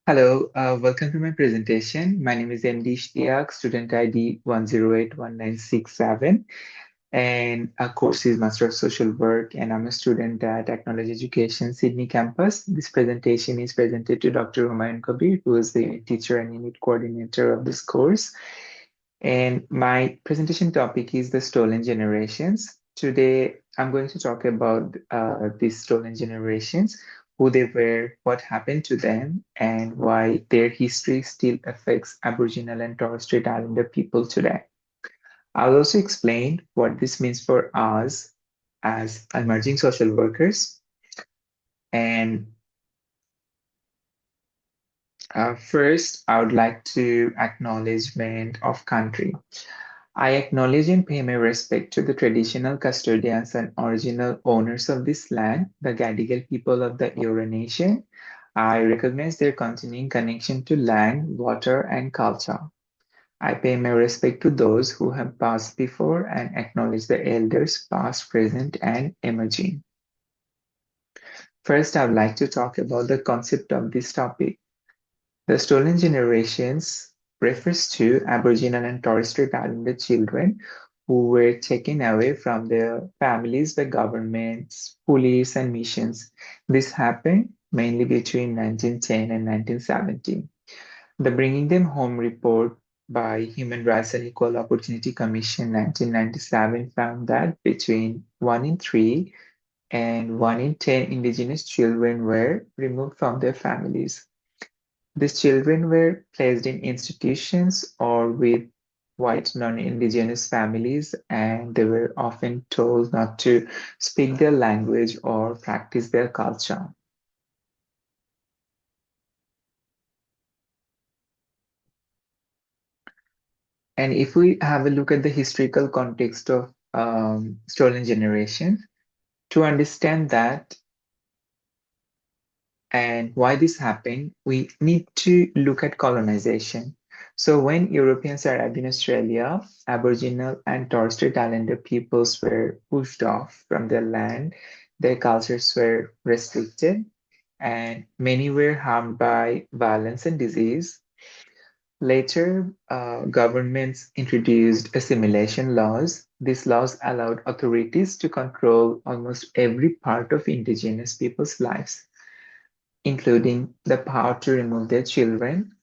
Hello, welcome to my presentation. My name is MD Istiak, student ID 1081967, and our course is Master of Social Work, and I'm a student at Technology Education Sydney campus. This presentation is presented to Dr. Humayun Kabir, who is the teacher and unit coordinator of this course. And my presentation topic is the stolen generations. Today, I'm going to talk about these stolen generations, who they were, what happened to them, and why their history still affects Aboriginal and Torres Strait Islander people today. I'll also explain what this means for us as emerging social workers. And first, I would like to acknowledgement of country. I acknowledge and pay my respect to the traditional custodians and original owners of this land, the Gadigal people of the Eora Nation. I recognize their continuing connection to land, water, and culture. I pay my respect to those who have passed before and acknowledge the elders past, present, and emerging. First, I would like to talk about the concept of this topic. The stolen generations refers to Aboriginal and Torres Strait Islander children who were taken away from their families by governments, police, and missions. This happened mainly between 1910 and 1970. The Bringing Them Home report by Human Rights and Equal Opportunity Commission 1997 found that between 1 in 3 and 1 in 10 Indigenous children were removed from their families. These children were placed in institutions or with white non-Indigenous families, and they were often told not to speak their language or practice their culture. And if we have a look at the historical context of stolen generation, to understand that and why this happened, we need to look at colonization. So when Europeans arrived in Australia, Aboriginal and Torres Strait Islander peoples were pushed off from their land, their cultures were restricted, and many were harmed by violence and disease. Later, governments introduced assimilation laws. These laws allowed authorities to control almost every part of Indigenous people's lives, including the power to remove their children.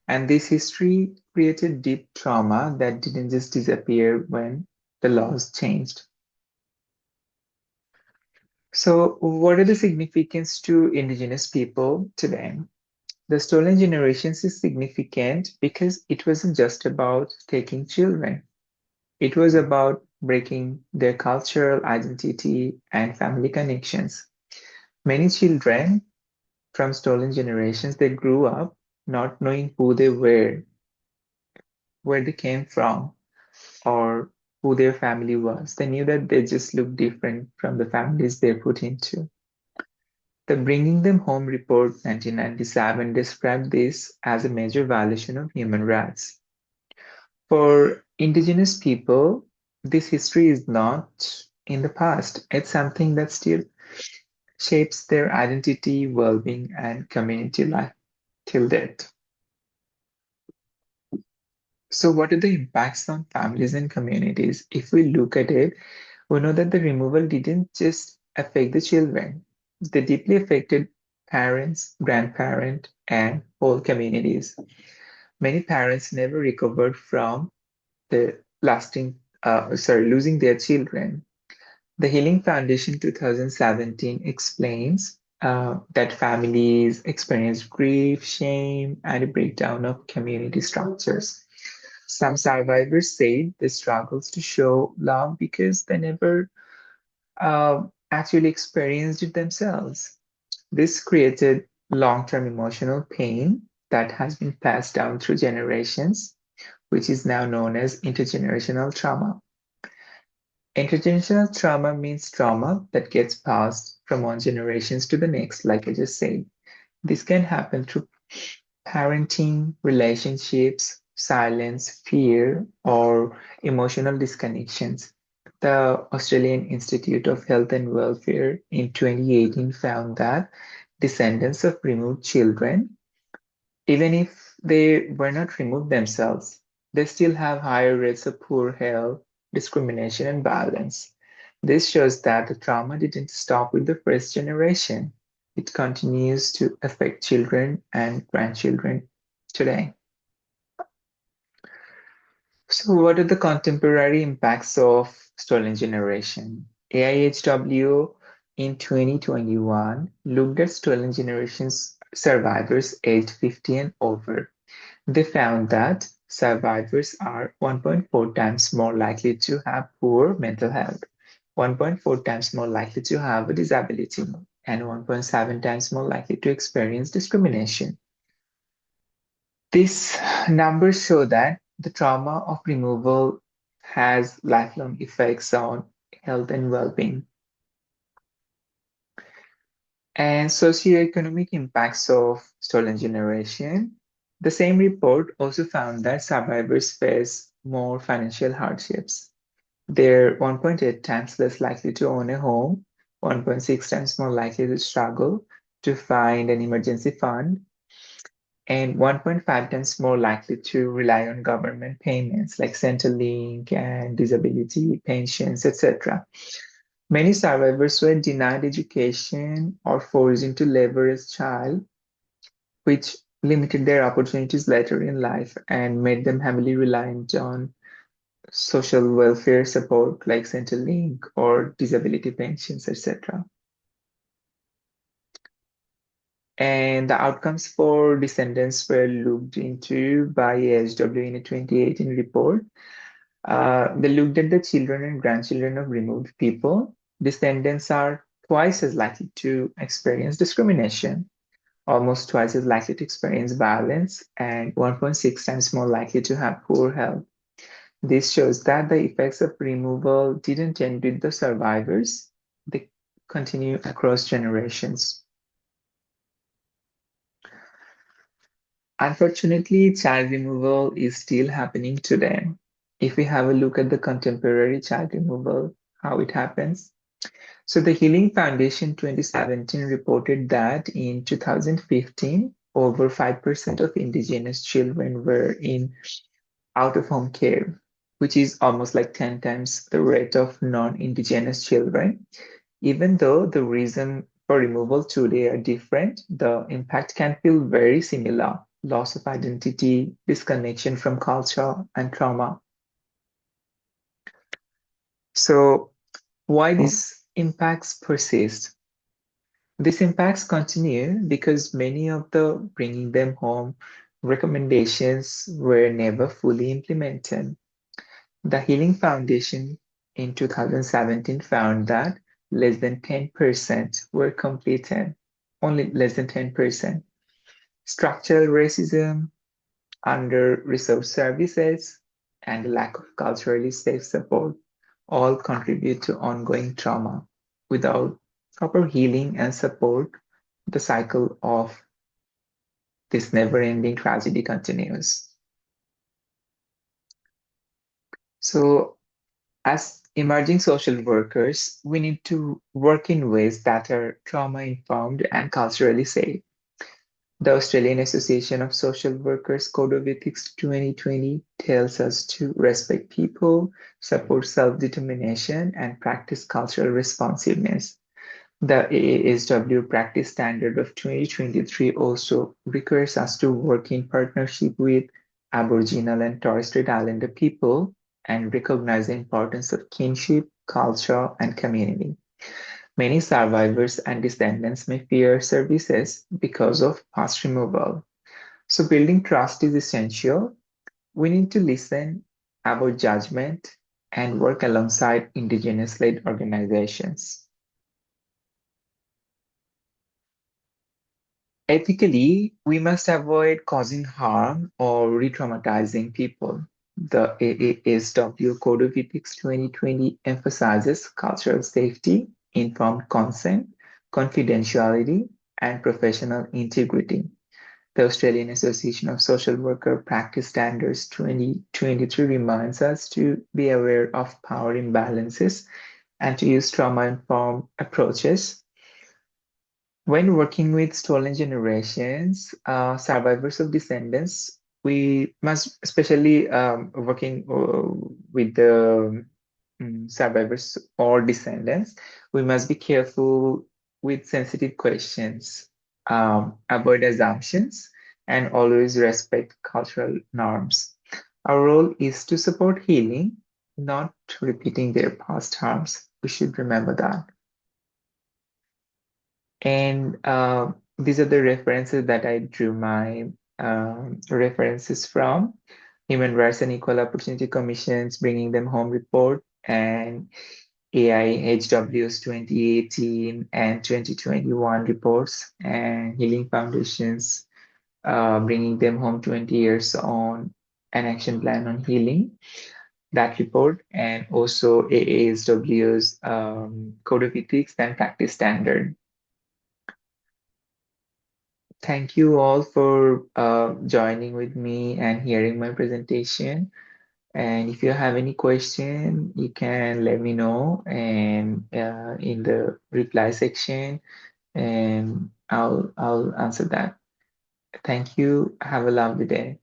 And this history created deep trauma that didn't just disappear when the laws changed. So, what are the significance to Indigenous people today? The stolen generations is significant because it wasn't just about taking children. It was about breaking their cultural identity and family connections. Many children from stolen generations, they grew up not knowing who they were, where they came from, or who their family was. They knew that they just looked different from the families they're put into. The Bringing Them Home report 1997 described this as a major violation of human rights. For Indigenous people, this history is not in the past. It's something that still shapes their identity, well-being, and community life till death. So, what are the impacts on families and communities? If we look at it, we know that the removal didn't just affect the children, they deeply affected parents, grandparents, and whole communities. Many parents never recovered from the losing their children. The Healing Foundation 2017 explains that families experience grief, shame, and a breakdown of community structures. Some survivors say they struggles to show love because they never actually experienced it themselves. This created long-term emotional pain that has been passed down through generations, which is now known as intergenerational trauma. Intergenerational trauma means trauma that gets passed from one generation to the next, like I just said. This can happen through parenting, relationships, silence, fear, or emotional disconnections. The Australian Institute of Health and Welfare in 2018 found that descendants of removed children Even if they were not removed themselves, they still have higher rates of poor health, discrimination, and violence. This shows that the trauma didn't stop with the first generation. It continues to affect children and grandchildren today. So, what are the contemporary impacts of stolen generation? AIHW in 2021 looked at stolen generations survivors aged 50 and over. They found that survivors are 1.4 times more likely to have poor mental health, 1.4 times more likely to have a disability, and 1.7 times more likely to experience discrimination. These numbers show that the trauma of removal has lifelong effects on health and well-being. And socioeconomic impacts of stolen generation. The same report also found that survivors face more financial hardships. They're 1.8 times less likely to own a home, 1.6 times more likely to struggle to find an emergency fund, and 1.5 times more likely to rely on government payments like Centrelink and disability pensions, etc. Many survivors were denied education or forced into labor as child, which limited their opportunities later in life and made them heavily reliant on social welfare support like Centrelink or disability pensions, etc. And the outcomes for descendants were looked into by ASW in a 2018 report. They looked at the children and grandchildren of removed people. Descendants are twice as likely to experience discrimination, almost twice as likely to experience violence, and 1.6 times more likely to have poor health. This shows that the effects of removal didn't end with the survivors, they continue across generations. Unfortunately, child removal is still happening today. If we have a look at the contemporary child removal, how it happens. So the Healing Foundation 2017 reported that in 2015, over 5% of indigenous children were in out-of-home care, which is almost like 10 times the rate of non-indigenous children. Even though the reason for removal today are different, the impact can feel very similar: loss of identity, disconnection from culture, and trauma. So, why these impacts persist? These impacts continue because many of the bringing them home recommendations were never fully implemented. The Healing Foundation in 2017 found that less than 10% were completed, only less than 10%. Structural racism, under-resourced services, and the lack of culturally safe support all contribute to ongoing trauma. Without proper healing and support, the cycle of this never-ending tragedy continues. So, as emerging social workers, we need to work in ways that are trauma-informed and culturally safe. The Australian Association of Social Workers Code of Ethics 2020 tells us to respect people, support self-determination, and practice cultural responsiveness. The AASW Practice Standard of 2023 also requires us to work in partnership with Aboriginal and Torres Strait Islander people and recognize the importance of kinship, culture, and community. Many survivors and descendants may fear services because of past removal. So, building trust is essential. We need to listen, avoid judgment, and work alongside Indigenous led organizations. Ethically, we must avoid causing harm or re traumatizing people. The AASW Code of Ethics 2020 emphasizes cultural safety, informed consent, confidentiality, and professional integrity. The Australian Association of Social Worker Practice Standards 2023 reminds us to be aware of power imbalances and to use trauma informed approaches. When working with stolen generations, survivors of descendants, we must, especially working with the survivors or descendants, we must be careful with sensitive questions, avoid assumptions, and always respect cultural norms. Our role is to support healing, not repeating their past harms. We should remember that. And these are the references that I drew my references from. Human Rights and Equal Opportunity Commission's Bringing Them Home report and AIHW's 2018 and 2021 reports and Healing Foundation's Bringing Them Home 20 Years on an Action Plan on Healing, that report, and also AASW's Code of Ethics and Practice Standard. Thank you all for joining with me and hearing my presentation. And if you have any question, you can let me know and in the reply section, and I'll answer that. Thank you. Have a lovely day.